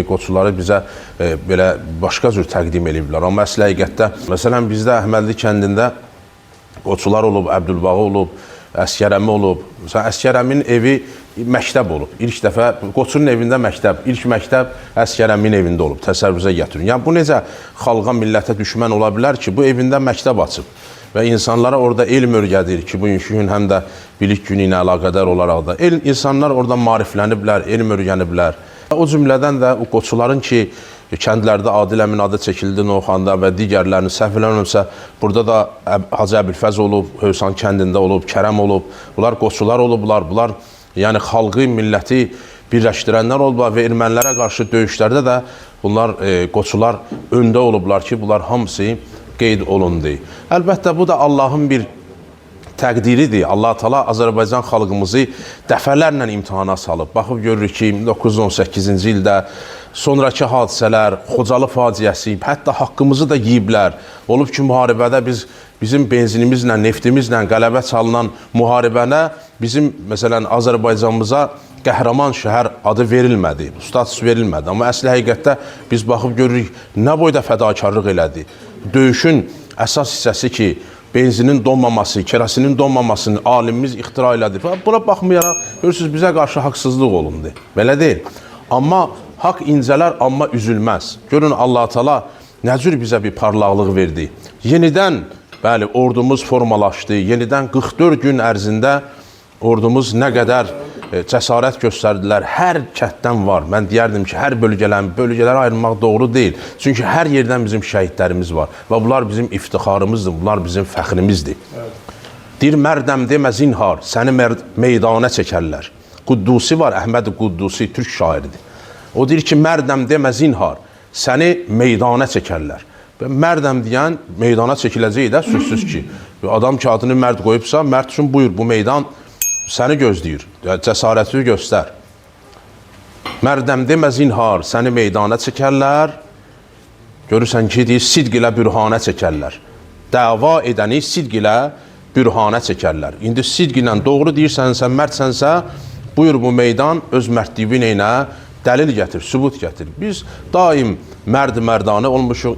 Qoçuları bizə belə başqa cür təqdim ediblər. Amma əsl həqiqətdə, məsələn, bizdə Əhmədli kəndində Qoçular olub, Əbdülbağı olub, Əskərəmi olub. Məsələn, Əskərəmin evi məktəb olub. İlk dəfə Qoçunun evində məktəb, ilk məktəb Əskərəmin evində olub. Təsəvvürünüzə gətirin. Yəni, bu necə xalqa, millətə düşmən ola bilər ki, bu evində məktəb açıb və insanlara orada elm öyrədir ki, bugünkü gün həm də bilik günü ilə əlaqədar olaraq da insanlar orada maarifləniblər, elm öyrəniblər. O cümlədən də o Qoçuların ki, kəndlərdə Adil Əmin adı çəkildi Novxanda və digərlərini səhv eləmirəmsə, burada da Hacı Əbülfəz olub, Hövsan kəndində olub, Kərəm olub, bunlar Qoçular olublar, bunlar yəni xalqı, milləti birləşdirənlər olublar və ermənilərə qarşı döyüşlərdə də bunlar Qoçular öndə olublar ki, bunlar hamısı qeyd olundu. Əlbəttə, bu da Allahın bir təqdiridir. Allah Teala Azərbaycan xalqımızı dəfələrlə imtihana salıb. Baxıb görürük ki, 1918-ci ildə sonraki hadisələr, Xocalı faciəsi, hətta haqqımızı da yeyiblər. Olub ki, müharibədə bizim benzinimizlə, neftimizlə qələbə çalınan müharibənə bizim, məsələn, Azərbaycanımıza qəhrəman şəhər adı verilmədi, status verilmədi. Amma əsli həqiqətdə biz baxıb görürük, nə boyda fədakarlıq elədi. Döyüşün əsas hissəsi ki, benzinin donmaması, kerosinin donmamasını alimimiz ixtira elədi. Buna baxmayaraq, görürsünüz, bizə qarşı haqsızlıq olundu. Belə deyil. Amma haqq incələr, amma üzülməz. Görün, Allah Teala nə cür bizə bir parlaqlıq verdi. Yenidən, bəli, ordumuz formalaşdı. Yenidən 44 gün ərzində ordumuz nə qədər cəsarət göstərdilər. Hər kənddən var. Mən deyərdim ki, hər bölgələrə ayrılmaq doğru deyil. Çünki hər yerdən bizim şəhidlərimiz var. Və bunlar bizim iftixarımızdır, bunlar bizim fəxrimizdir. Evet. Deyir, mərdəm demə zinhar, səni meydana çəkərlər. Quddusi var, Əhməd Quddusi, türk şairidir. O deyir ki, mərdəm demə zinhar, səni meydana çəkərlər. Və mərdəm deyən meydana çəkiləcək də sözsüz ki, adam ki, adını mərd qoyubsa, mərd üçün buyur, bu meydan səni gözləyir, cəsarəti göstər. Mərdəm demə zinhar, səni meydana çəkərlər. Görürsən ki, deyir, sidq ilə bürhanə çəkərlər. Dəva edəni sidq ilə bürhanə çəkərlər. İndi sidq ilə doğru deyirsənsə, mərdsənsə, buyur bu meydan öz mərdliyin ilə dəlil gətir, sübut gətir. Biz daim mərd-mərdanə olmuşuq.